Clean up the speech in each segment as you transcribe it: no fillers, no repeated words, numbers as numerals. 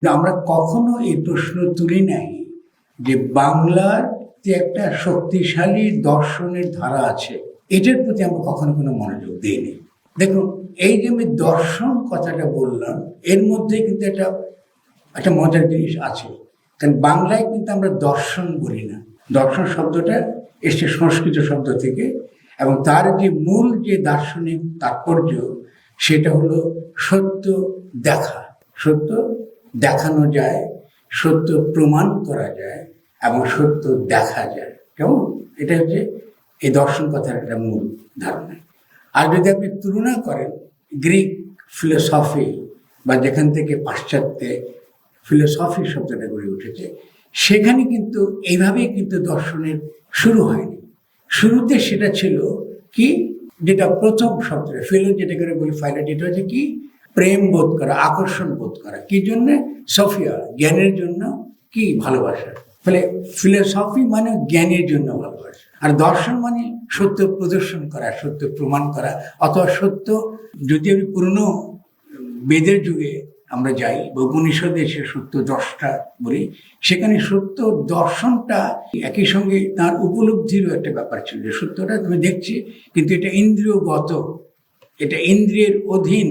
আমরা কখনো এই প্রশ্ন তুলি নাই যে বাংলার যে একটা শক্তিশালী দর্শনের ধারা আছে, এটার প্রতি আমরা কখনো কোনো মনোযোগ দিইনি। দেখুন, এই যে আমি দর্শন কথাটা বললাম, এর মধ্যে কিন্তু একটা মজার জিনিস আছে। কারণ বাংলায় কিন্তু আমরা দর্শন বলি না। দর্শন শব্দটা এসছে সংস্কৃত শব্দ থেকে, এবং তার যে মূল যে দার্শনিক তাৎপর্য সেটা হলো সত্য দেখা। সত্য দেখানো যায়, সত্য প্রমাণ করা যায়, এবং সত্য দেখা যায়। কেমন? এটা হচ্ছে এই দর্শন কথার একটা মূল ধারণা। আর যদি আপনি তুলনা করেন গ্রিক ফিলোসফি বা যেখান থেকে পাশ্চাত্যে ফিলোসফি শব্দটা গড়ে উঠেছে, সেখানে কিন্তু এইভাবেই কিন্তু দর্শনের শুরু হয়নি। শুরুতে সেটা ছিল কি, যেটা প্রথম শব্দটা ফিলো, যেটা করে বলি ফাইলা, যেটা হচ্ছে কি, প্রেম বোধ করা, আকর্ষণ বোধ করা। কি জন্য? সফিয়া, জ্ঞানের জন্য। কি? ভালোবাসা। ফলে ফিলোসফি মানে জ্ঞানের জন্য ভালোবাসা, আর দর্শন মানে সত্য প্রদর্শন করা, সত্য প্রমাণ করা। অথবা সত্য, যদি আমি পুরনো বেদের যুগে আমরা যাই বা উপনিষদে সে সত্য দর্শটা বলি, সেখানে সত্য দর্শনটা একই সঙ্গে তার উপলব্ধিরও একটা ব্যাপার ছিল, যে সত্যটা তুমি দেখছি কিন্তু এটা ইন্দ্রিয়গত, এটা ইন্দ্রিয়ের অধীন,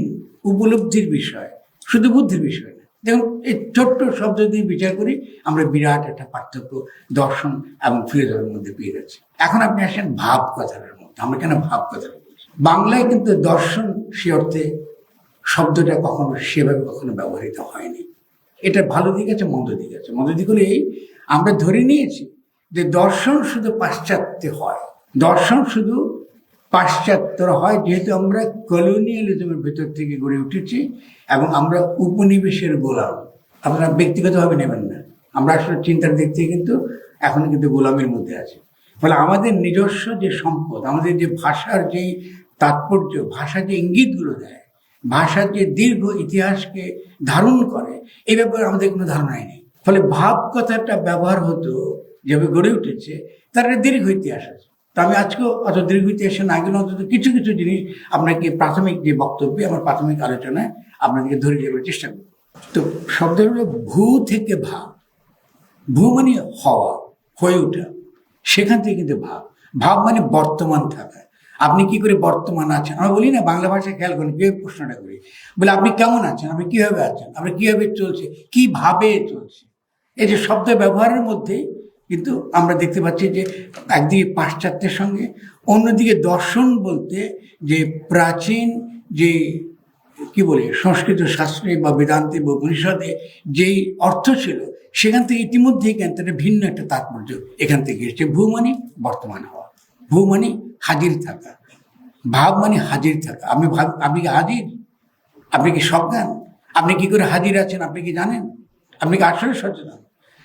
উপলব্ধির বিষয়, শুধু বুদ্ধির বিষয় না। দেখুন, এই ছোট্ট শব্দ দিয়ে বিচার করি আমরা বিরাট একটা পার্থক্য দর্শন এবং ফিলোসফির মধ্যে পেয়ে যাচ্ছি। এখন আপনি আসেন ভাব কথাটার মধ্যে। আমরা কেন ভাব কথাটা বলছি? বাংলায় কিন্তু দর্শন সে অর্থে শব্দটা কখনো সেভাবে কখনো ব্যবহৃত হয়নি। এটা ভালো দিক আছে, মন্দ দিক আছে। মন্দ দিক হলো এই, আমরা ধরে নিয়েছি যে দর্শন শুধু পাশ্চাত্যে হয়, দর্শন শুধু পাশ্চাত্যর হয়, যেহেতু আমরা কলোনিয়ালিজমের ভেতর থেকে গড়ে উঠেছি এবং আমরা উপনিবেশের গোলাম। আপনারা ব্যক্তিগতভাবে নেবেন না, আমরা আসলে চিন্তার দিক থেকে কিন্তু এখন কিন্তু গোলামের মধ্যে আছি। ফলে আমাদের নিজস্ব যে সম্পদ, আমাদের যে ভাষার যেই তাৎপর্য, ভাষা যে ইঙ্গিতগুলো দেয়, ভাষার যে দীর্ঘ ইতিহাসকে ধারণ করে, এই ব্যাপারে আমাদের কোনো ধারণাই নেই। ফলে ভাব কথাটা ব্যবহার হতো যেভাবে গড়ে উঠেছে, তার একটা দীর্ঘ ইতিহাস আছে। তো আমি আজকেও অত দীর্ঘ ইতিহাসে না গেলে অন্তত কিছু কিছু জিনিস আপনাকে প্রাথমিক যে বক্তব্যে, আমার প্রাথমিক আলোচনায় আপনাদেরকে ধরে দেওয়ার চেষ্টা করব। তো শব্দ হলো ভূ থেকে ভাব। ভূ মানে হওয়া, হয়ে ওঠা, সেখান থেকে কিন্তু ভাব। ভাব মানে বর্তমান থাকা। আপনি কি করে বর্তমান আছেন? আমরা বলি না, বাংলা ভাষায় খেয়াল করেন কিভাবে প্রশ্নটা করি, বলে আপনি কেমন আছেন, আপনি কিভাবে আছেন, আপনি কিভাবে চলছে, কিভাবে চলছে। এই যে শব্দ ব্যবহারের মধ্যে কিন্তু আমরা দেখতে পাচ্ছি যে একদিকে পাশ্চাত্যের সঙ্গে, অন্যদিকে দর্শন বলতে যে প্রাচীন যে কি বলি সংস্কৃত শাস্ত্রে বা বেদান্তে বা উপনিষদে যেই অর্থ ছিল, সেখান থেকে ইতিমধ্যেই কিন্তু ভিন্ন একটা তাৎপর্য এখান থেকে এসেছে। ভূ মানে বর্তমান হওয়া, ভূ মানে হাজির থাকা, ভাব মানে হাজির থাকা। আপনি কি হাজির? আপনি কি সজ্ঞান? আপনি কি করে হাজির আছেন আপনি কি জানেন? আপনি কি আসলে সচেতন?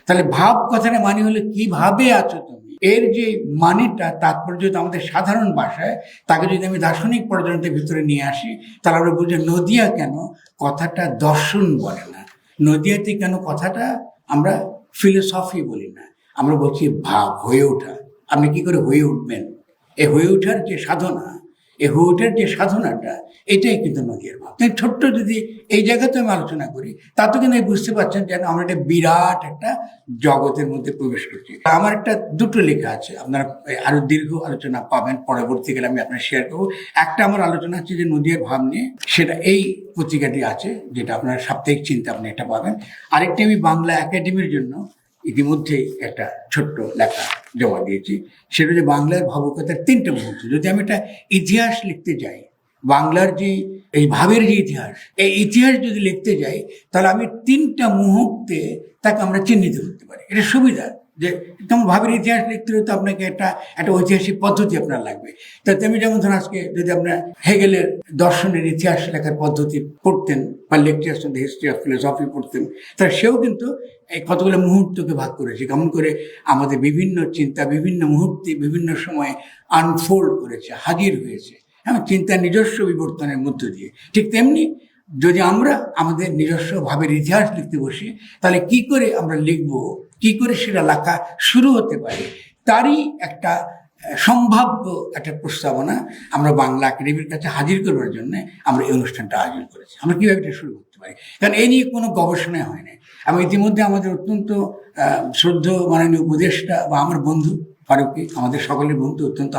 তাহলে ভাব কথাটা মানে হলো কিভাবে আছো তুমি। এর যে মানেটা, তাৎপর্য আমাদের সাধারণ ভাষায়, তাকে যদি আমি দার্শনিক পর্যন্তের ভিতরে নিয়ে আসি, তাহলে আমরা বুঝি নদিয়া কেন কথাটা দর্শন বলে না, নদিয়াতে কেন কথাটা আমরা ফিলোসফি বলি না, আমরা বলছি ভাব, হয়ে ওঠা। আপনি কি করে হয়ে উঠবেন? এই হয়ে ওঠার যে সাধনা, এই হয়ে ওঠার যে সাধনাটা, এটাই কিন্তু নদীর ভাব। তাই ছোট্ট যদি এই জায়গাতে আমি আলোচনা করি, তাতে কিন্তু বুঝতে পারছেন যেন আমরা একটা বিরাট একটা জগতের মধ্যে প্রবেশ করছি। আমার একটা দুটো লেখা আছে, আপনারা আরো দীর্ঘ আলোচনা পাবেন পরবর্তীকালে, আমি আপনার শেয়ার করবো। একটা আমার আলোচনা হচ্ছে যে নদীর ভাব নিয়ে, সেটা এই পত্রিকাটি আছে, যেটা আপনার সাপ্তাহিক চিন্তা, আপনি এটা পাবেন। আরেকটি আমি বাংলা একাডেমির জন্য ইতিমধ্যেই একটা ছোট্ট লেখা জমা দিয়েছি, সেটা যে বাংলার ভাবুকতার 3টে মুহূর্ত। যদি আমি একটা ইতিহাস লিখতে যাই, বাংলার যে এই ভাবের যে ইতিহাস, এই ইতিহাস যদি লিখতে যাই, তাহলে আমি 3টা মুহূর্তে তাকে আমরা চিহ্নিত করতে পারি। এটা সুবিধা, যে তেমন ভাবের ইতিহাস লিখতে হলে তো আপনাকে একটা ঐতিহাসিক পদ্ধতি আপনার লাগবে। তা তেমনি যেমন ধরুন আজকে যদি আপনার হেগেলের দর্শনের ইতিহাস লেখার পদ্ধতি পড়তেন বা lectures on the history of philosophy পড়তেন, তাহলে সেও কিন্তু এই কতগুলো মুহূর্তকে ভাগ করেছে, কেমন করে আমাদের বিভিন্ন চিন্তা বিভিন্ন মুহূর্তে বিভিন্ন সময়ে আনফোল্ড করেছে, হাজির হয়েছে, হ্যাঁ, চিন্তার নিজস্ব বিবর্তনের মধ্য দিয়ে। ঠিক তেমনি যদি আমরা আমাদের নিজস্ব ভাবের ইতিহাস লিখতে বসি, তাহলে কি করে আমরা লিখব, কি করে সেটা লেখা শুরু হতে পারে, তারই একটা সম্ভাব্য একটা প্রস্তাবনা আমরা বাংলা একাডেমির কাছে হাজির করবার জন্য আমরা এই অনুষ্ঠানটা আয়োজন করেছি। আমরা কীভাবে এটা শুরু করতে পারি, কারণ এই নিয়ে কোনো গবেষণা হয় না। এবং ইতিমধ্যে আমাদের অত্যন্ত শ্রদ্ধেয় মাননীয় উপদেষ্টা বা আমার বন্ধু ফারুকী, আমাদের সকলের বন্ধু, অত্যন্ত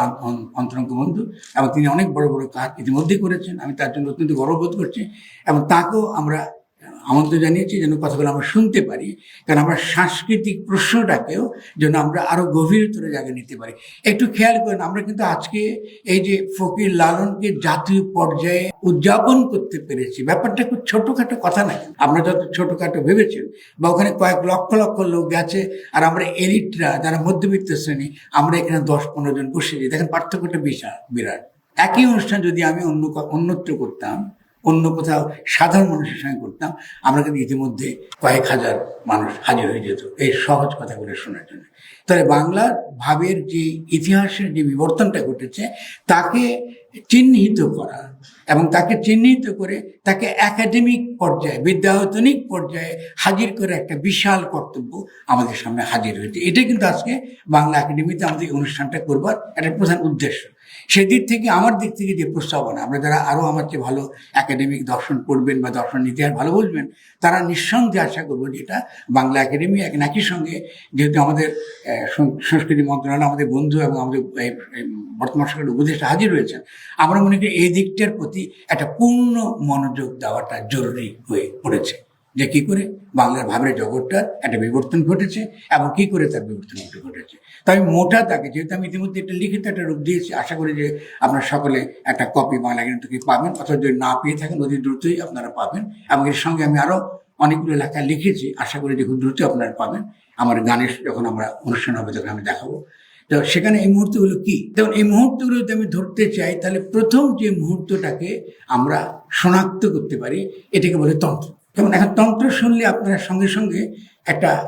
অন্তরঙ্গ বন্ধু, এবং তিনি অনেক বড় বড় কাজ ইতিমধ্যেই করেছেন। আমি তার জন্য অত্যন্ত গর্ববোধ করছি এবং তাকেও আমরা আমন্ত্রণ জানিয়েছি যেন কথাগুলো আমরা শুনতে পারি, কারণ আমরা সাংস্কৃতিক প্রশ্নটাকেও যেন আমরা আরো গভীরতর জায়গায় নিতে পারি। একটু খেয়াল করেন, আমরা কিন্তু আজকে এই যে ফকির লালনকে জাতীয় পর্যায়ে উদযাপন করতে পেরেছি, ব্যাপারটা খুব ছোটখাটো কথা না। আমরা যত ছোটখাটো ভেবেছেন, বা ওখানে কয়েক লক্ষ লক্ষ লোক গেছে, আর আমরা এলিটরা যারা মধ্যবিত্ত শ্রেণী, আমরা এখানে 10-15 জন বসেছি। দেখেন পার্থক্যটা বিরাট। একই অনুষ্ঠান যদি আমি অন্যত্র করতাম, অন্য কোথাও সাধারণ মানুষের সঙ্গে করতাম, আমরা কিন্তু ইতিমধ্যে কয়েক হাজার মানুষ হাজির হয়ে যেত এই সহজ কথাগুলো শোনার জন্য। তাহলে বাংলার ভাবের যে ইতিহাসের যে বিবর্তনটা ঘটেছে তাকে চিহ্নিত করা এবং তাকে চিহ্নিত করে তাকে একাডেমিক পর্যায়ে, বিদ্যায়তনিক পর্যায়ে হাজির করে একটা বিশাল কর্তব্য আমাদের সামনে হাজির হয়েছে। এটা কিন্তু আজকে বাংলা একাডেমিতে আমাদের অনুষ্ঠানটা করবার একটা প্রধান উদ্দেশ্য। সেদিক থেকে আমার দিক থেকে যে প্রস্তাবনা, আমরা যারা আরও আমার চেয়ে ভালো একাডেমিক দর্শন পড়বেন বা দর্শন ইতিহাস ভালো বুঝবেন, তারা নিঃসন্দেহে আশা করবো যে এটা বাংলা একাডেমি একই সঙ্গে, যেহেতু আমাদের সংস্কৃতি মন্ত্রণালয় আমাদের বন্ধু এবং আমাদের বর্তমান সরকারের উপদেষ্টা হাজির রয়েছেন, আমরা মনে করি এই দিকটার প্রতি একটা পূর্ণ মনোযোগ দেওয়াটা জরুরি হয়ে পড়েছে, যে কি করে বাংলার ভাবের জগৎটার একটা বিবর্তন ঘটেছে এবং কি করে তার বিবর্তন ঘটেছে। তাই মোটা তাকে, যেহেতু আমি ইতিমধ্যে একটা লিখিত একটা রূপ দিয়েছি, আশা করি যে আপনারা সকলে একটা কপি বাংলা একাডেমি থেকে পাবেন, অথবা যদি না পেয়ে থাকেন অতি দ্রুতই আপনারা পাবেন। এবং এর সঙ্গে আমি আরো অনেকগুলো লেখা লিখেছি, আশা করি যে খুব দ্রুত আপনারা পাবেন। আমার গানের যখন আমরা অনুষ্ঠান হবে তখন আমি দেখাবো। তো সেখানে এই মুহূর্তগুলো কি, যেমন এই মুহূর্তগুলো যদি আমি ধরতে চাই, তাহলে প্রথম যে মুহূর্তটাকে আমরা শনাক্ত করতে পারি, এটাকে বলে তন্ত্র। যেমন এখন তন্ত্র শুনলে আপনারা সঙ্গে সঙ্গে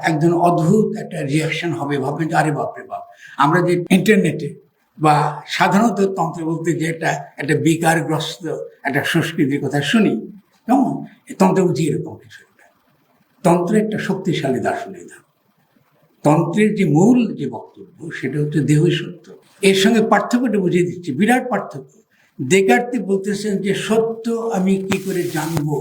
একজন অদ্ভুত একটা রিয়াকশন হবে, ভাববেন যে আরে বাপরে বাপ, আমরা যে ইন্টারনেটে বা সাধারণত তন্ত্র বলতে যে একটা বিকারগ্রস্ত একটা সংস্কৃতির কথা শুনি, কেমন তন্ত্র বুঝি এরকম কিছু। তন্ত্র একটা শক্তিশালী দার্শনিক ধারণা। তন্ত্রের যে মূল যে বক্তব্য সেটা হচ্ছে দেহই সত্য। এর সঙ্গে পার্থক্যটা বুঝিয়ে দিচ্ছি, বিরাট পার্থক্য। দেকার্তে বলতেছেন যে সত্য আমি কি করে জানবো,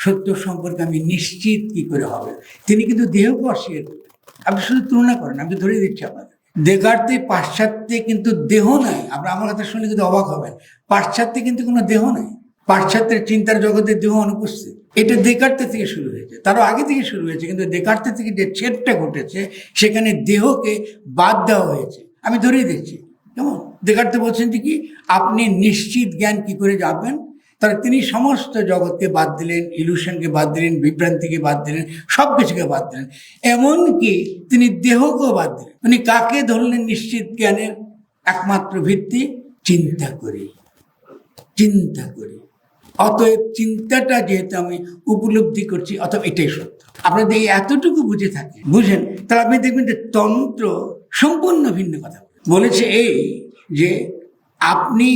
সত্য সম্পর্কে আমি নিশ্চিত কি করে হবে। তিনি কিন্তু দেহকে অস্বীকার করেন। আপনি শুধু তুলনা করেন, আমি ধরে দিচ্ছি আপনাদের। দেকার্তে পাশ্চাত্যে কিন্তু দেহ নাই। আমার কথা শুনলে কিন্তু অবাক হবেন, পাশ্চাত্যে কিন্তু কোনো দেহ নাই। পাশ্চাত্যের চিন্তার জগতের দেহ অনুপস্থিত। এটা দেকার্তে থেকে শুরু হয়েছে, তারও আগে থেকে শুরু হয়েছে, কিন্তু দেকার্তে থেকে যে ছেদটা ঘটেছে সেখানে দেহকে বাদ দেওয়া হয়েছে। আমি ধরিয়ে দিচ্ছি, কেমন দেকার্তে বলছেন যে কি আপনি নিশ্চিত জ্ঞান কি করে যাবেন, তাহলে তিনি সমস্ত জগৎকে বাদ দিলেন, ইলুশনকে বাদ দিলেন, বিভ্রান্তিকে বাদ দিলেন, সব কিছুকে বাদ দিলেন, এমনকি তিনি দেহকেও বাদ দিলেন। উনি কাকে ধরলেন নিশ্চিত জ্ঞানের একমাত্র ভিত্তি? চিন্তা করি, চিন্তা করি। অতএব চিন্তাটা যেহেতু আমি উপলব্ধি করছি, অতএব এটাই সত্য। আপনাদের এই এতটুকু বুঝে থাকে, বুঝেন, তাহলে আপনি দেখবেন যে তন্ত্র সম্পূর্ণ ভিন্ন কথা বলেছে। এই যে আপনি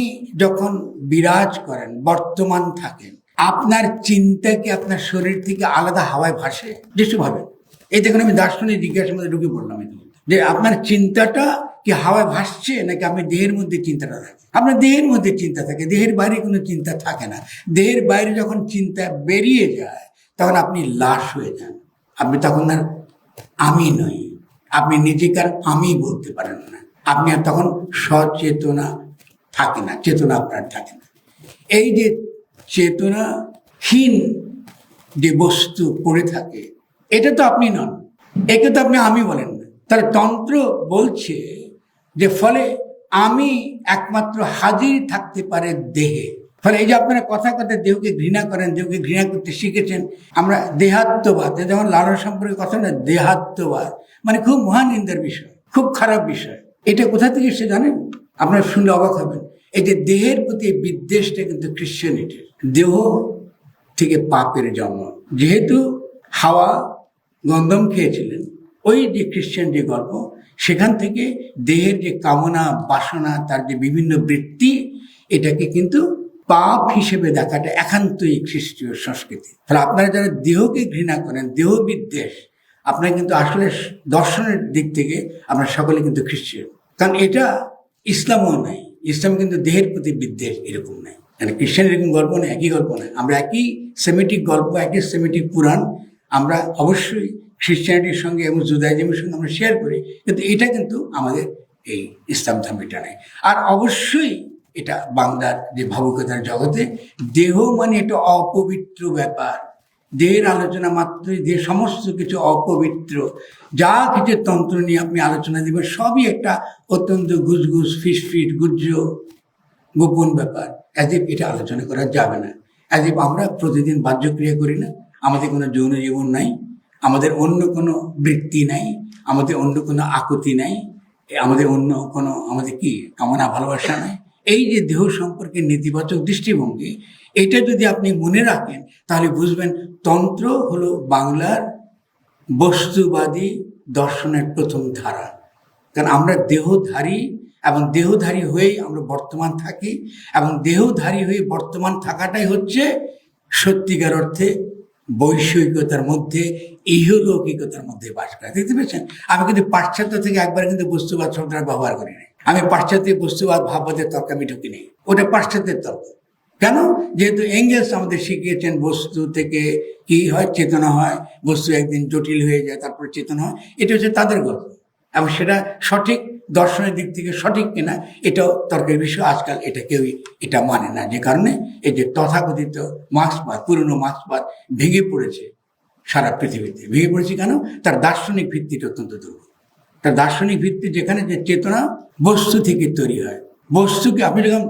যখন বিরাজ করেন, বর্তমান থাকেন, আপনার চিন্তাকে আপনার শরীর থেকে আলাদা হাওয়ায় ভাসে। যেসব ভাবেন, এই দেখুন আমি দার্শনিক জিজ্ঞাসার মধ্যে ঢুকে পড়লাম, যে আপনার চিন্তাটা কি হাওয়ায় ভাসছে নাকি আপনি দেহের মধ্যে চিন্তাটা থাকে? আপনার দেহের মধ্যে চিন্তা থাকে, দেহের বাইরে কোনো চিন্তা থাকে না। দেহের বাইরে যখন চিন্তা বেরিয়ে যায় তখন আপনি লাশ হয়ে যান। আপনি তখন আর আমি নই, আপনি নিজেকে আর আমি বলতে পারেন না। আপনি আর তখন সচেতনা থাকে না, চেতনা আপনার থাকে না। এই যে চেতনাহীন যে বস্তু পড়ে থাকে, এটা তো আপনি নন, একে তো আপনি আমি বলেন না। তাহলে তন্ত্র বলছে যে ফলে আমি একমাত্র হাজির থাকতে পারে দেহে। ফলে এই যে আপনারা কথা কথা দেহকে ঘৃণা করেন, দেহকে ঘৃণা করতে শিখেছেন। আমরা দেহাত্মবাদ, যেমন লালন সম্পর্কে কথা না, দেহাত্মবাদ মানে খুব মহানিন্দার বিষয়, খুব খারাপ বিষয়। এটা কোথা থেকে এসে জানেন? আপনারা শুনলে অবাক হবেন। এই যে দেহের প্রতি বিদ্বেষটা কিন্তু ক্রিশ্চিয়ানিটির। দেহ থেকে পাপের জন্ম। যেহেতু হাওয়া গন্ধম খেয়েছিলেন, ওই যে খ্রিস্টান যে গল্প, সেখান থেকে দেহের যে কামনা বাসনা, তার যে বিভিন্ন বৃত্তি, এটাকে কিন্তু পাপ হিসেবে দেখাটা একান্তই খ্রিস্টীয় সংস্কৃতি। তাহলে আপনারা যারা দেহকে ঘৃণা করেন, দেহ বিদ্বেষ, আপনারা কিন্তু আসলে দর্শনের দিক থেকে আমরা সকলে কিন্তু খ্রিস্টীয়। কারণ এটা ইসলামও নাই। ইসলাম কিন্তু দেহের প্রতি বিদ্বেষ এরকম নাই, মানে খ্রিস্টান এরকম গল্প নেই, একই গল্প নেই। আমরা একই সেমিটিক গল্প, একই সেমিটিক পুরাণ আমরা অবশ্যই খ্রিস্টানিটির সঙ্গে এবং জুদাইজমের সঙ্গে আমরা শেয়ার করি, কিন্তু এটা কিন্তু আমাদের এই ইসলাম ধর্মে এটা নেই। আর অবশ্যই এটা বাংলার যে ভাবুকতার জগতে দেহ মানে এটা অপবিত্র ব্যাপার। দেহের আলোচনা মাত্রই দেহ সমস্ত কিছু অপবিত্র। যা কিছু তন্ত্র নিয়ে আপনি আলোচনা দেবেন সবই একটা অত্যন্ত গুজগুজ ফিসফিট গুজ্জ গোপন ব্যাপার। অ্যাজ এটা আলোচনা করা যাবে না। অ্যাজ আমরা প্রতিদিন বাহ্যক্রিয়া করি না, আমাদের কোনো যৌন জীবন নাই, আমাদের অন্য কোনো বৃত্তি নাই, আমাদের অন্য কোনো আকুতি নাই, আমাদের অন্য কোনো আমাদের কি কামনা ভালোবাসা নাই। এই যে দেহ সম্পর্কে নেতিবাচক দৃষ্টিভঙ্গি, এটা যদি আপনি মনে রাখেন তাহলে বুঝবেন তন্ত্র হলো বাংলার বস্তুবাদী দর্শনের প্রথম ধারা। কারণ আমরা দেহধারী এবং দেহধারী হয়েই আমরা বর্তমান থাকি, এবং দেহধারী হয়ে বর্তমান থাকাটাই হচ্ছে সত্যিকার অর্থে বৈষয়িকতার মধ্যে ইহলৌকিকতার মধ্যে বাস করা। দেখতে পেয়েছেন, আমি কিন্তু পাশ্চাত্য থেকে একবার কিন্তু বস্তুবাদ শব্দটা ব্যবহার করি না। আমি পাশ্চাত্যে বস্তুবাদ ভাববাদের তর্ক আমি ঢুকি নেই, ওটা পাশ্চাত্যের তর্ক। কেন? যেহেতু এঙ্গেলস আমাদের শিখিয়েছেন বস্তু থেকে কি হয়, চেতনা হয়, বস্তু একদিন জটিল হয়ে যায় তারপরে চেতনা হয়, এটা হচ্ছে তাদের গল্প। এবং সেটা সঠিক দর্শনের দিক থেকে সঠিক কিনা এটাও তর্কের বিষয়। আজকাল এটা কেউই এটা মানে না, যে কারণে এই যে তথাকথিত মার্ক্সবাদ, পুরনো মার্ক্সবাদ ভেঙে পড়েছে সারা পৃথিবীতে। ভেঙে পড়েছে কেন? তার দার্শনিক ভিত্তিটা অত্যন্ত দুর্বল। তার দার্শনিক ভিত্তি যেখানে যে চেতনা বস্তু থেকে তৈরি হয়, বস্তুকে আপনি যখন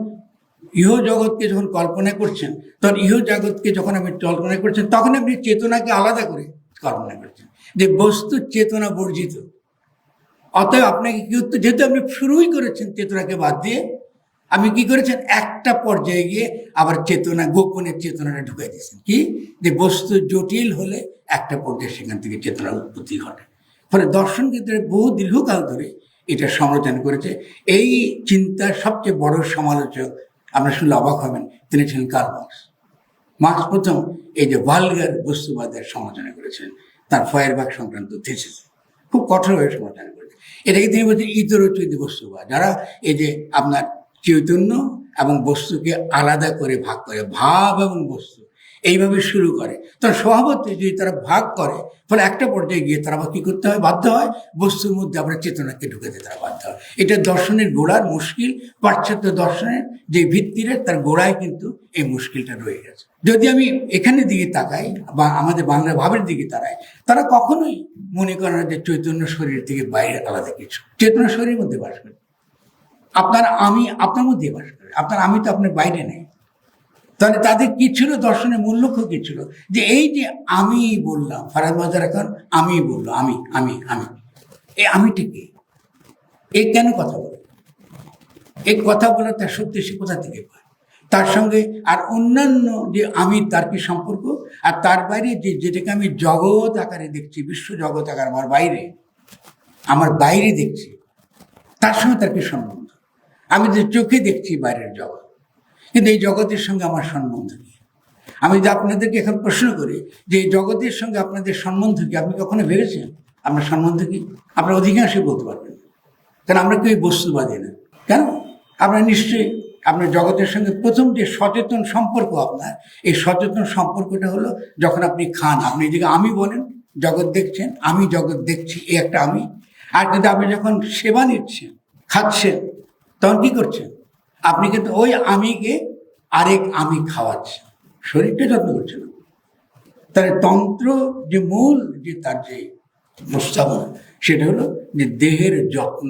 ইহ জগৎকে যখন কল্পনা করছেন, তখন ইহ জগৎকে যখন আপনি কল্পনা করছেন তখন আপনি চেতনাকে আলাদা করে কল্পনা করছেন, যে বস্তু চেতনা বর্জিত। অতএব আপনাকে কি করতে, যেহেতু আপনি শুরুই করেছেন চেতনাকে বাদ দিয়ে, আপনি কি করেছেন একটা পর্যায়ে গিয়ে আবার চেতনা, গোপনের চেতনাটা ঢুকাই দিয়েছেন। কি? যে বস্তু জটিল হলে একটা পর্যায়ে সেখান থেকে চেতনার উৎপত্তি ঘটে। ফলে দর্শন ক্ষেত্রে বহু দীর্ঘকাল ধরে এটা সমালোচনা করেছে। এই চিন্তার সবচেয়ে বড় সমালোচক আপনারা শুনলে অবাক হবেন, তিনি ছিলেন কার্ল মার্কস। মার্কস প্রথম এই যে ভালগার বস্তুবাদের সমালোচনা করেছেন তার ফয়ারবাগ সংক্রান্ত থিসিস, খুব কঠোরভাবে সমালোচনা করেছেন। এটাকে তিনি বলছেন ইতরোচিত বস্তুবাদ, যারা এই যে আপনার চৈতন্য এবং বস্তুকে আলাদা করে ভাগ করে, ভাব এবং বস্তু এইভাবে শুরু করে। তখন স্বভাবতই যদি তারা ভাগ করে, ফলে একটা পর্যায়ে গিয়ে তারা আবার কি করতে হয়, বাধ্য হয় বস্তুর মধ্যে আবার চেতনাকে ঢুকাতে তারা বাধ্য হয়। এটা দর্শনের গোড়ার মুশকিল। পাশ্চাত্য দর্শনের যে ভিত্তিরে তার গোড়ায় কিন্তু এই মুশকিলটা রয়ে গেছে। যদি আমি এখানে দিকে তাকাই বা আমাদের বাংলা ভাবের দিকে তাকাই, তারা কখনোই মনে করে না যে চৈতন্য শরীর থেকে বাইরে আলাদা কিছু। চেতনা শরীরের মধ্যে বাস করে, আপনার আমি আপনার মধ্যে বাস করে, আপনার আমি তো আপনার বাইরে নেই। তাহলে তাদের কি ছিল, দর্শনের মূল লক্ষ্য কি ছিল? যে এই যে আমি বললাম, ফারাদ মাজার এখন আমি বললো, আমি আমি আমি এই আমিটা কি, এ কেন কথা বলে, এই কথা বলে তার সত্যি সে কোথা থেকে পায়, তার সঙ্গে আর অন্যান্য যে আমি তার কি সম্পর্ক, আর তার বাইরে যে যেটাকে আমি জগৎ আকারে দেখছি, বিশ্ব জগৎ আকার আমার বাইরে দেখছি, তার সঙ্গে তার কি সম্বন্ধ? আমি যে চোখে দেখছি বাইরের জগৎ, কিন্তু এই জগতের সঙ্গে আমার সম্বন্ধ কি? আমি যদি আপনাদেরকে এখন প্রশ্ন করি যে এই জগতের সঙ্গে আপনাদের সম্বন্ধ কি, আপনি কখনো ভেবেছেন আপনার সম্বন্ধ কি? আপনার অধিকাংশই বলতে পারবেন, কারণ আমরা কেউ বস্তুবাদী না। কেন? আপনার নিশ্চয়ই আপনার জগতের সঙ্গে প্রথম যে সচেতন সম্পর্ক আপনার, এই সচেতন সম্পর্কটা হলো যখন আপনি খান, আপনি এদিকে আমি বলেন, জগৎ দেখছেন, আমি জগৎ দেখছি, এই একটা আমি। আর কিন্তু আপনি যখন সেবা নিচ্ছেন, খাচ্ছেন, তখন কি করছেন? আপনি কিন্তু ওই আমিকে আরেক আমি খাওয়াচ্ছেন, শরীরটা যত্ন করছেন। তাহলে তন্ত্র যে মূল যে তার যে প্রস্তাবনা, সেটা হলো যে দেহের যত্ন,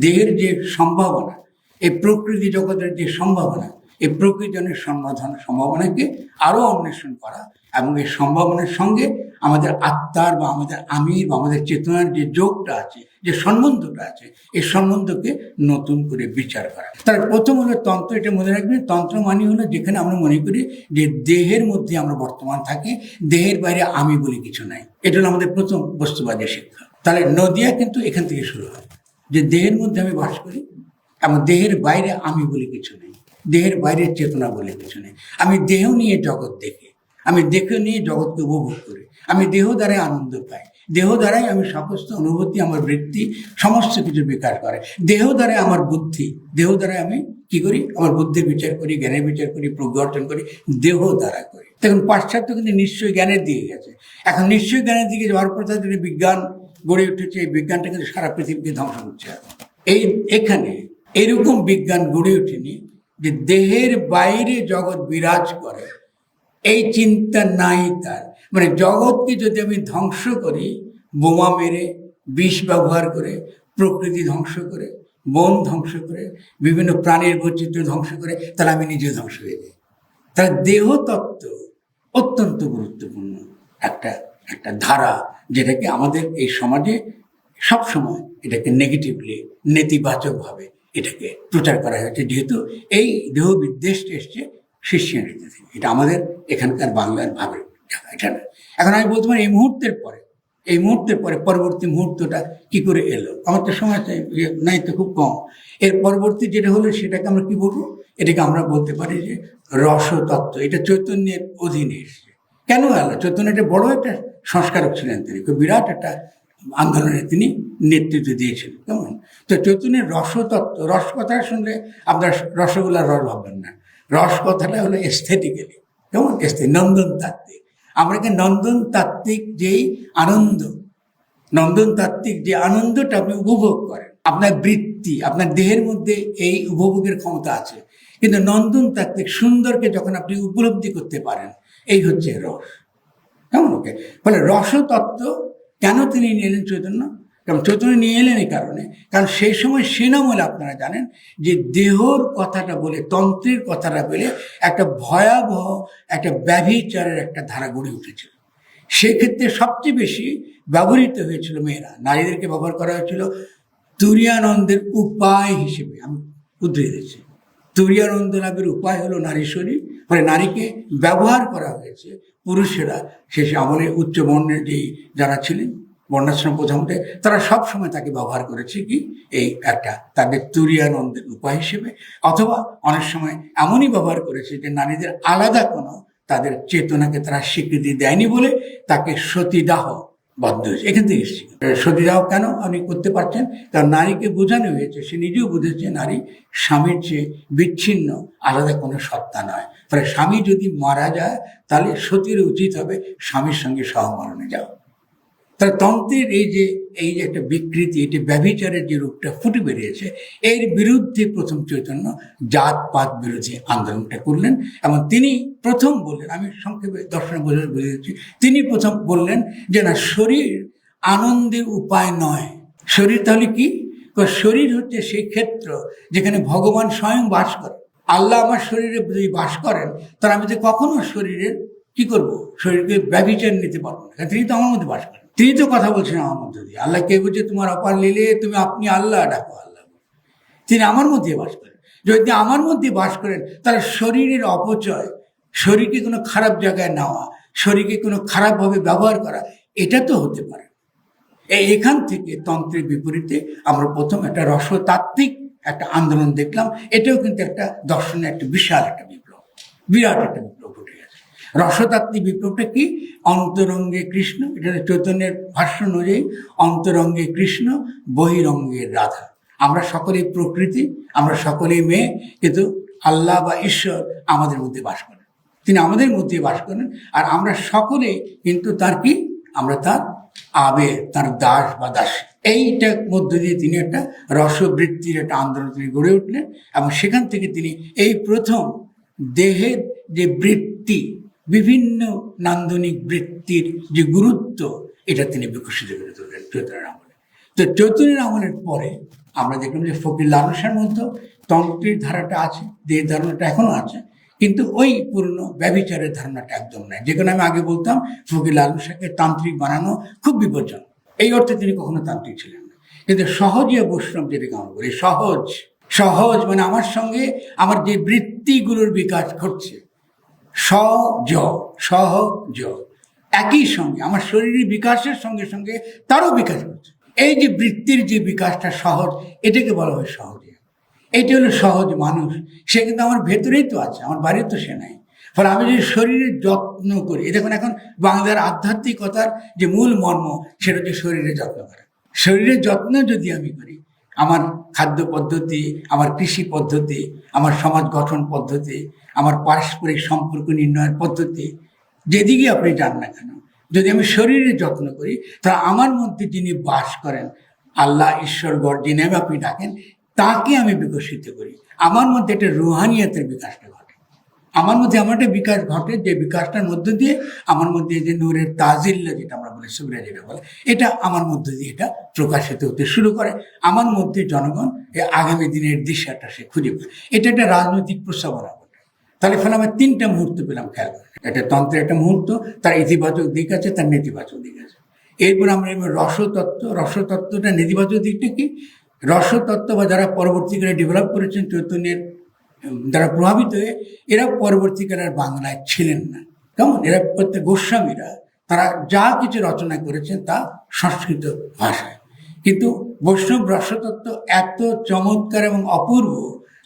দেহের যে সম্ভাবনা, এই প্রকৃতি জগতের যে সম্ভাবনা, এই প্রকৃতিজনের সম্ভাবনাকে আরো অন্বেষণ করা, এবং এই সম্ভাবনার সঙ্গে আমাদের আত্মার বা আমাদের আমির বা আমাদের চেতনার যে যোগটা আছে, যে সম্বন্ধটা আছে, এই সম্বন্ধকে নতুন করে বিচার করা। তার প্রথম হলো তন্ত্র। এটা মনে রাখবেন, তন্ত্র মানে হলো যেখানে আমরা মনে করি যে দেহের মধ্যে আমরা বর্তমান থাকি, দেহের বাইরে আমি বলে কিছু নাই। এটা হলো আমাদের প্রথম বস্তুবাদী শিক্ষা। তাহলে নদিয়া কিন্তু এখান থেকে শুরু হয়, যে দেহের মধ্যে আমি বাস করি এবং দেহের বাইরে আমি বলে কিছু নেই, দেহের বাইরের চেতনা বলে কিছু নেই। আমি দেহ নিয়ে জগৎ দেখি, আমি দেহ নিয়ে জগৎকে উপভোগ করি, আমি দেহ দ্বারাই আনন্দ পাই, দেহ দ্বারাই আমি সমস্ত অনুভূতি, আমার বৃত্তি সমস্ত কিছু বিকাশ করে, দেহ দ্বারাই আমার বুদ্ধি, দেহ দ্বারাই আমি কি করি, আমার বুদ্ধির বিচার করি, জ্ঞানের বিচার করি, প্রজ্ঞা অর্জন করি, দেহ দ্বারা করি। দেখুন পাশ্চাত্য কিন্তু নিশ্চয়ই জ্ঞানের দিকে গেছে, এখন নিশ্চয়ই জ্ঞানের দিকে যাওয়ার পর তাদের বিজ্ঞান গড়ে উঠেছে, এই বিজ্ঞানটা কিন্তু সারা পৃথিবীকে ধ্বংস করছে। এখানে এরকম বিজ্ঞান গড়ে ওঠেনি যে দেহের বাইরে জগৎ বিরাজ করে, এই চিন্তা নাই তার। মানে জগৎকে যদি আমি ধ্বংস করি, বোমা মেরে, বিষ ব্যবহার করে, প্রকৃতি ধ্বংস করে, বন ধ্বংস করে, বিভিন্ন প্রাণীর বৈচিত্র্য ধ্বংস করে, তাহলে আমি নিজে ধ্বংস হয়ে যাই। তাহলে দেহ তত্ত্ব অত্যন্ত গুরুত্বপূর্ণ একটা একটা ধারা, যেটাকে আমাদের এই সমাজে সবসময় এটাকে নেগেটিভলি, নেতিবাচকভাবে এটাকে প্রচার করা হয়েছে, যেহেতু এই দেহ বিদ্বেষটা এসছে খ্রিশ্চানিটি থেকে। এটা আমাদের এখানকার বাংলার ভাবের জায়গা, এটা না। এখন আমি বলতে পারি এই মুহূর্তের পরে পরবর্তী মুহূর্তটা কি করে এলো, আমার তো সময় নাই তো, খুব কম। এর পরবর্তী যেটা হলো সেটাকে আমরা কি বলবো, এটাকে আমরা বলতে পারি যে রসতত্ত্ব। এটা চৈতন্যের অধীনে এসছে। কেন এলো? চৈতন্য একটা বড় একটা সংস্কারক ছিলেন, তিনি খুব বিরাট একটা আন্দোলনে তিনি নেতৃত্ব দিয়েছিলেন, কেমন? তো চৈতন্যের রসতত্ত্ব, রস কথাটা শুনলে আপনার রসগোল্লার রস ভাববেন না, রস কথাটা হলো এস্থেটিক্যালি, কেমন? নন্দন তাত্ত্বিক। আমরা কি নন্দন তাত্ত্বিক যেই আনন্দ, নন্দন তাত্ত্বিক যে আনন্দটা আপনি উপভোগ করেন, আপনার বৃত্তি, আপনার দেহের মধ্যে এই উপভোগের ক্ষমতা আছে, কিন্তু নন্দন তাত্ত্বিক সুন্দরকে যখন আপনি উপলব্ধি করতে পারেন, এই হচ্ছে রস, কেমন? ওকে, ফলে রসতত্ত্ব কেন তিনি নিয়ে এলেন চৈতন্য? কারণ চৈতন্য নিয়ে এলেন এই কারণে, কারণ সেই সময় সেনামূল আপনারা জানেন যে দেহর কথাটা বলে, তন্ত্রের কথাটা বলে একটা ভয়াবহ একটা ব্যভিচারের একটা ধারা গড়ে উঠেছিল। সেক্ষেত্রে সবচেয়ে বেশি ব্যবহৃত হয়েছিল মেয়েরা, নারীদেরকে ব্যবহার করা হয়েছিল তুরীয়ানন্দের উপায় হিসেবে। আমি উদ্ধৃতি দিচ্ছি, তুরীয়ানন্দ লাভের উপায় হলো নারী শরীর। ফলে নারীকে ব্যবহার করা হয়েছে পুরুষেরা, শেষে আমলে উচ্চ বর্ণের যেই যারা ছিলেন, বর্ণাশ্রম প্রথমত, তারা সব সময় তাকে ব্যবহার করেছে কি এই একটা তাদের তুরীয়ানন্দের উপায় হিসেবে, অথবা অনেক সময় এমনই ব্যবহার করেছে যে নারীদের আলাদা কোনো তাদের চেতনাকে তারা স্বীকৃতি দেয়নি বলে তাকে সতীদাহ বদ্ধ হয়েছে। এখান থেকে এসেছে সতীদাহ। কেন আপনি করতে পারছেন? কারণ নারীকে বোঝানো হয়েছে, সে নিজেও বুঝেছে নারী স্বামীর চেয়ে বিচ্ছিন্ন আলাদা কোনো সত্তা নয়। ফলে স্বামী যদি মারা যায় তাহলে সতীর উচিত হবে স্বামীর সঙ্গে সহমরণে যাওয়া। তার তন্ত্রের এই যে একটা বিকৃতি, এটি ব্যভিচারের যে রূপটা ফুটে বেরিয়েছে, এর বিরুদ্ধে প্রথম চৈতন্য জাতপাত বিরোধী আন্দোলনটা করলেন। এবং তিনি প্রথম বললেন, আমি সংক্ষেপে দর্শনে বুঝে দিচ্ছি, তিনি প্রথম বললেন যে না, শরীর আনন্দের উপায় নয়। শরীর তাহলে কি? শরীর হচ্ছে সেই ক্ষেত্র যেখানে ভগবান স্বয়ং বাস করে। আল্লাহ আমার শরীরে যদি বাস করেন, তাহলে আমি তো কখনো শরীরের কি করব, শরীরকে ব্যভিচার নিতে পারবো না। তিনি তো আমার মধ্যে বাস করেন, তিনি তো কথা বলছেন আমার মধ্যে দিয়ে। আল্লাহ কে বলছে তোমার অপার লীলে তুমি আপনি আল্লাহ ডাকো আল্লাহ, তিনি আমার মধ্যে বাস করেন। যদি আমার মধ্যে বাস করেন তাহলে শরীরের অপচয়, শরীরকে কোনো খারাপ জায়গায় নেওয়া, শরীরকে কোনো খারাপভাবে ব্যবহার করা, এটা তো হতে পারে। এখান থেকে তন্ত্রের বিপরীতে আমরা প্রথম একটা রসতাত্ত্বিক একটা আন্দোলন দেখলাম। এটাও কিন্তু একটা দর্শনের একটা বিশাল একটা বিপ্লব, বিরাট একটা বিপ্লব ঘটে গেছে। রসতাত্ত্বিক বিপ্লবটা কি? অন্তরঙ্গে কৃষ্ণ, এটা চৈতন্যের ভাষ্য অনুযায়ী অন্তরঙ্গে কৃষ্ণ, বহিরঙ্গে রাধা। আমরা সকলেই প্রকৃতি, আমরা সকলেই মেয়ে, কিন্তু আল্লাহ বা ঈশ্বর আমাদের মধ্যে বাস করেন, তিনি আমাদের মধ্যে বাস করেন। আর আমরা সকলেই কিন্তু তার কি, আমরা তার আবেগ, তার দাস বা দাসী। এইটার মধ্য দিয়ে তিনি একটা রসবৃত্তির একটা আন্দোলন তিনি গড়ে উঠলেন। এবং সেখান থেকে তিনি এই প্রথম দেহের যে বৃত্তি, বিভিন্ন নান্দনিক বৃত্তির যে গুরুত্ব, এটা তিনি বিকশিত করে তুললেন চৈতন্যের আমলে। তো চৈতন্যের আমলের পরে আমরা দেখলাম যে ফকির লালন শাহর মধ্যে তন্ত্রের ধারাটা আছে, দেহের ধারণাটা এখনো আছে, কিন্তু ওই পুরনো ব্যভিচারের ধারণাটা একদম নাই। যেখানে আমি আগে বলতাম ফকির লালন শাহকে তান্ত্রিক বানানো খুব বিপজ্জনক, এই অর্থে তিনি কখনো তান্ত্রিক ছিলেন না। কিন্তু সহজে বৈষ্ণব যেটাকে আমরা বলি, সহজ মানে আমার সঙ্গে আমার যে বৃত্তিগুলোর বিকাশ ঘটছে, সহজ একই সঙ্গে আমার শরীরের বিকাশের সঙ্গে সঙ্গে তারও বিকাশ ঘটছে। এই যে বৃত্তির যে বিকাশটা সহজ, এটাকে বলা হয় সহজে। এইটা হলো সহজ মানুষ। সে কিন্তু আমার ভেতরেই তো আছে, আমার বাইরে তো সে নাই। ফলে আমি যদি শরীরের যত্ন করি, দেখুন এখন বাংলার আধ্যাত্মিকতার যে মূল মর্ম, সেটা হচ্ছে শরীরের যত্ন করা। শরীরের যত্ন যদি আমি করি, আমার খাদ্য পদ্ধতি, আমার কৃষি পদ্ধতি, আমার সমাজ গঠন পদ্ধতি, আমার পারস্পরিক সম্পর্ক নির্ণয়ের পদ্ধতি, যেদিকে আপনি যান না কেন, যদি আমি শরীরের যত্ন করি, তা আমার মধ্যে যিনি বাস করেন, আল্লাহ, ঈশ্বর, গড, যিনি আপনি ডাকেন, তাকে আমি বিকশিত করি। আমার মধ্যে একটা রুহানিয়াতের বিকাশটা ঘটে, আমার মধ্যে আমার একটা বিকাশ ঘটে, যে বিকাশটার মধ্য দিয়ে আমার মধ্যে যে নূরের তাজিল্লা, যেটা আমরা বলি, সুবরা যেটা বলে, এটা আমার মধ্য দিয়ে এটা প্রকাশিত হতে শুরু করে। আমার মধ্যে জনগণ আগামী দিনের দিশাটা সে খুঁজে পায়। এটা একটা রাজনৈতিক প্রস্তাবনা বটে। তাহলে ফলে আমরা তিনটা মুহূর্ত পেলাম, খেয়াল করে। এটা তন্ত্রের একটা মুহূর্ত, তার ইতিবাচক দিক আছে, তার নেতিবাচক দিক আছে। এরপর আমরা রসতত্ত্ব। রসতত্ত্বটা নেতিবাচক দিকটা কি? রসতত্ত্ব বা যারা পরবর্তীকালে ডেভেলপ করেছেন চৈতন্যের দ্বারা প্রভাবিত হয়ে, এরা পরবর্তীকালে আর বাংলায় ছিলেন না। কেমন? এরা প্রত্যেক গোস্বামীরা তারা যা কিছু রচনা করেছেন তা সংস্কৃত ভাষায়। কিন্তু বৈষ্ণব রসতত্ত্ব এত চমৎকার এবং অপূর্ব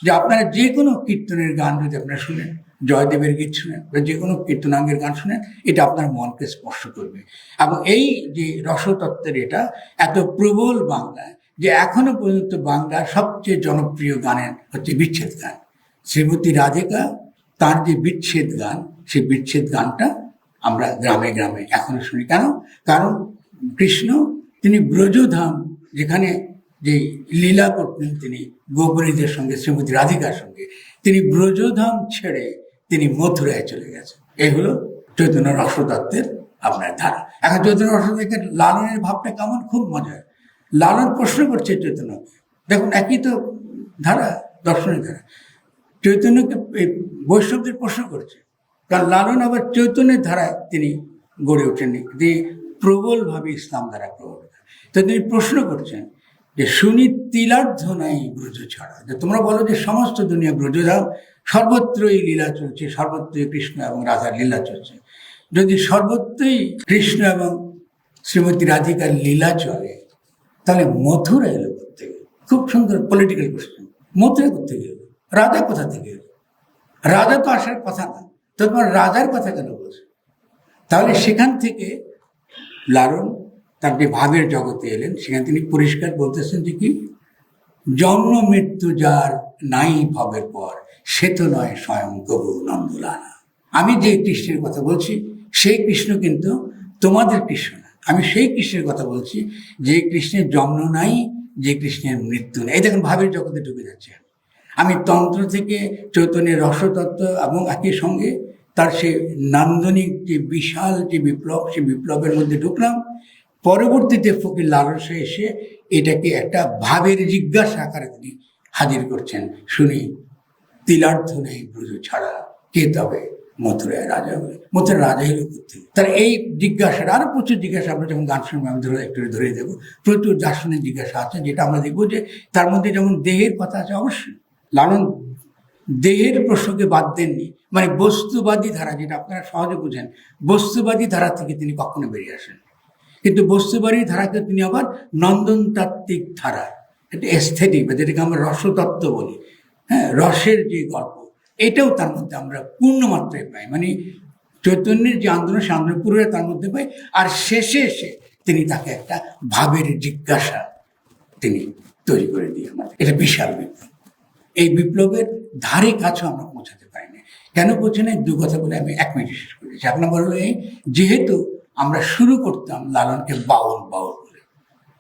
যে আপনারা যে কোনো কীর্তনের গান যদি আপনারা শুনেন, জয়দেবের গীত শুনেন বা যে কোনো কীর্তনাঙ্গের গান শুনেন, এটা আপনার মনকে স্পর্শ করবে। এবং এই যে রসতত্ত্বের এটা এত প্রবল বাংলায়, যে এখনো পর্যন্ত বাংলার সবচেয়ে জনপ্রিয় গানের হচ্ছে বিচ্ছেদ গান। শ্রীমতী রাধিকা তার যে বিচ্ছেদ গান, সেই বিচ্ছেদ গানটা আমরা গ্রামে গ্রামে এখনো শুনি। কেন? কারণ কৃষ্ণ তিনি ব্রজধাম, যেখানে যে লীলা করতেন তিনি গোপনীদের সঙ্গে, শ্রীমতী রাধিকার সঙ্গে, তিনি ব্রজধাম ছেড়ে তিনি মথুরায় চলে গেছেন। এই হলো চৈতন্য রসতত্ত্বের আপনার ধারা। এখন চৈতন্য রসতত্ত্বের লালনের ভাবটা কেমন, খুব মজার। লালন প্রশ্ন করছে চৈতন্য, দেখুন একই তো ধারা, দর্শনের ধারা। চৈতন্যকে বৈষ্ণবদের প্রশ্ন করছে, কারণ লালন আবার চৈতন্যের ধারায় তিনি গড়ে ওঠেননি, তিনি প্রবলভাবে ইসলাম দ্বারা প্রভাবিত। তো তিনি প্রশ্ন করছেন যে শুনি তিলার্ধ নাই ব্রজ ছাড়া, যে তোমরা বলো যে সমস্ত দুনিয়া ব্রজধাম, সর্বত্রই লীলা চলছে, সর্বত্রই কৃষ্ণ এবং রাধার লীলা চলছে। যদি সর্বত্রই কৃষ্ণ এবং শ্রীমতী রাধিকার লীলা চলে, তাহলে মথুরা এলো কোথেকে? খুব সুন্দর পলিটিক্যাল কোশ্চেন। মথুরা কোথেকে এলো? রাজা কোথা থেকে এলো? রাজা তো আসার কথা না, তো তোমার রাজার কথা কেন বলছে? তাহলে সেখান থেকে লালন তার যে ভাবের জগতে এলেন, সেখানে তিনি পরিষ্কার বলতেছেন যে কি, জন্ম মৃত্যু যার নাই ভবের পর, সে তো নয় স্বয়ং কবু নন্দলানা। আমি যে কৃষ্ণের কথা বলছি, সেই কৃষ্ণ কিন্তু তোমাদের কৃষ্ণ না। আমি সেই কৃষ্ণের কথা বলছি যে কৃষ্ণের জন্ম নাই, যে কৃষ্ণের মৃত্যু নেই। এই দেখুন, ভাবের জগতে ঢুকে যাচ্ছে। আমি তন্ত্র থেকে চৈতন্যের রসতত্ত্ব এবং একই সঙ্গে তার সে নান্দনিক যে বিশাল যে বিপ্লব, সে বিপ্লবের মধ্যে ঢুকলাম। পরবর্তীতে ফকির লালন শাহ এসে এটাকে একটা ভাবের জিজ্ঞাসা আকারে তিনি হাজির করছেন। শুনি তিলার্ধ নেই ব্রজ ছাড়া, কে তবে মথুরায় রাজা হয়ে? মথুরা রাজা হলো কোথেকে? তার এই জিজ্ঞাসাটা, আরো প্রচুর জিজ্ঞাসা আমরা যখন গান শুনবো, আমি একটু ধরে দেবো, প্রচুর দার্শনিক জিজ্ঞাসা আছে, যেটা আমরা দেখবো যে তার মধ্যে যেমন দেহের কথা আছে, অবশ্যই লালন দেহের প্রসঙ্গে বাদ দেননি। মানে বস্তুবাদী ধারা, যেটা আপনারা সহজে বুঝেন, বস্তুবাদী ধারা থেকে তিনি কখনো বেরিয়ে আসেন। কিন্তু বস্তুবাদী ধারাকে তিনি আবার নন্দনতাত্ত্বিক ধারা, একটা এস্থেটিক, বা যেটাকে আমরা রসতত্ত্ব বলি, হ্যাঁ, রসের যে গল্প, এটাও তার মধ্যে আমরা পূর্ণ মাত্রায় পাই। মানে চৈতন্যের যে আন্দোলন, সে আন্দোলন পুরো তার মধ্যে পাই। আর শেষে এসে তিনি তাকে একটা ভাবের জিজ্ঞাসা তিনি তৈরি করে দিয়ে আমাদের। এটা বিশাল বিপ্লব। এই বিপ্লবের ধারে কাছেও আমরা পৌঁছাতে পারিনি। কেন পৌঁছে নাই? দু কথা বলে আমি 1 মিনিট শেষ করেছি। এক নম্বর হলো এই, যেহেতু আমরা শুরু করতাম লালনকে বাউল বাউল বলে।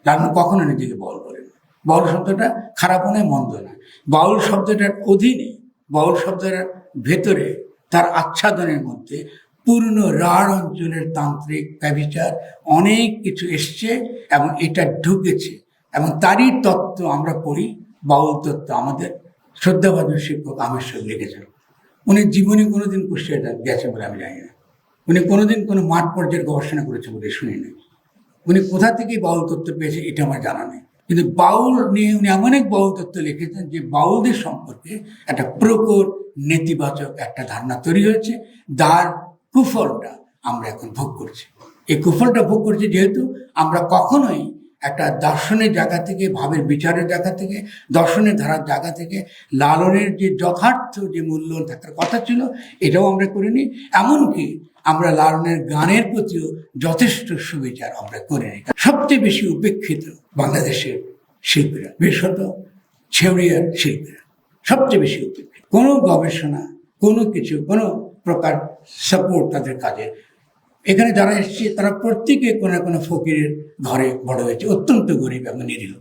লালন কখনো নিজেকে বাউল বলেন। বাউল শব্দটা খারাপ নয়, মন্দ নয়। বাউল শব্দটার অধীনে, বাউল শব্দটার ভেতরে, তার আচ্ছাদনের মধ্যে পূর্ণ রাঢ় অঞ্চলের তান্ত্রিক ব্যভিচার অনেক কিছু এসছে এবং এটা ঢুকেছে, এবং তারই তত্ত্ব আমরা পড়ি। বাউল তত্ত্ব আমাদের শ্রদ্ধাভাজন শিক্ষক আমেশ্বর লিখেছেন। উনি জীবনে কোনোদিন কুষ্টিয়া গেছে বলে আমি জানি না। উনি কোনোদিন কোনো মাঠ পর্যায়ের গবেষণা করেছে বলে শুনি না। উনি কোথা থেকে বাউল তত্ত্ব পেয়েছে এটা আমার জানা নেই। কিন্তু বাউল নিয়ে উনি এমন এক বাউল তত্ত্ব লিখেছেন যে বাউলদের সম্পর্কে একটা প্রকট নেতিবাচক একটা ধারণা তৈরি হয়েছে, যার কুফলটা আমরা এখন ভোগ করছি। এই কুফলটা ভোগ করছি যেহেতু আমরা কখনোই একটা দর্শনের জায়গা থেকে, ভাবের বিচারের জায়গা থেকে, দর্শনের ধারার জায়গা থেকে লালনের যে যথার্থ যে মূল্য থাকার কথা ছিল, এটাও আমরা করিনি। এমনকি আমরা লালনের গানের প্রতিও যথেষ্ট সুবিচার আমরা করিনি। সবচেয়ে বেশি উপেক্ষিত বাংলাদেশের শিল্পীরা, বিশেষত ছেউড়িয়ার শিল্পীরা সবচেয়ে বেশি উপেক্ষিত। কোনো গবেষণা, কোনো কিছু, কোনো প্রকার সাপোর্ট তাদের কাজে এখানে যারা এসছে তারা প্রত্যেকে কোনো না কোনো ফকিরের ঘরে বড় হয়েছে, অত্যন্ত গরিব এবং নিরীহ।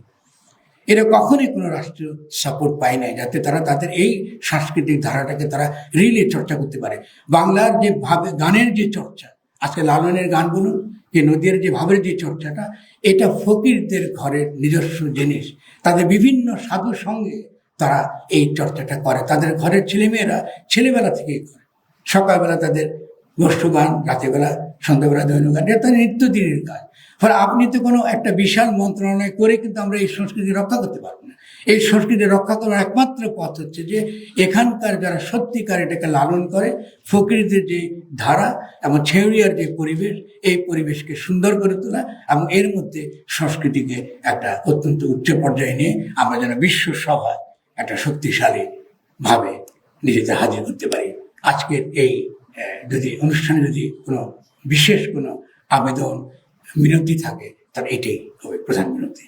এরা কখনোই কোনো রাষ্ট্রীয় সাপোর্ট পায় নাই যাতে তারা তাদের এই সাংস্কৃতিক ধারাটাকে তারা রিলে চর্চা করতে পারে। বাংলার যে ভাবে গানের যে চর্চা, আজকে লালনের গান বলুন, যে নদীর যে ভাবের যে চর্চাটা, এটা ফকিরদের ঘরের নিজস্ব জিনিস। তাদের বিভিন্ন সাধুর সঙ্গে তারা এই চর্চাটা করে, তাদের ঘরের ছেলেমেয়েরা ছেলেবেলা থেকেই করে। সকালবেলা তাদের গোষ্ঠ গান, রাতেবেলা সন্ধ্যাবেলা দৈনিক গান, এটা তাদের নিত্যদিনের কাজ। ফলে আপনি তো কোনো একটা বিশাল মন্ত্রণালয় করে কিন্তু আমরা এই সংস্কৃতি রক্ষা করতে পারবো না। এই সংস্কৃতি রক্ষা করার একমাত্র পথ হচ্ছে যে এখানকার যারা সত্যিকার এটাকে লালন করে, ফকিরদের যে ধারা এবং ছেউরিয়ার যে পরিবেশ, এই পরিবেশকে সুন্দর করে তোলা এবং এর মধ্যে সংস্কৃতিকে একটা অত্যন্ত উচ্চ পর্যায়ে নিয়ে আমরা যেন বিশ্ব সভায় একটা শক্তিশালী ভাবে নিজেদের হাজির করতে পারি। আজকের এই যদি অনুষ্ঠানে যদি কোনো বিশেষ কোনো আবেদন, মিনতি থাকে, তাহলে এটাই হবে প্রধান মিনতি।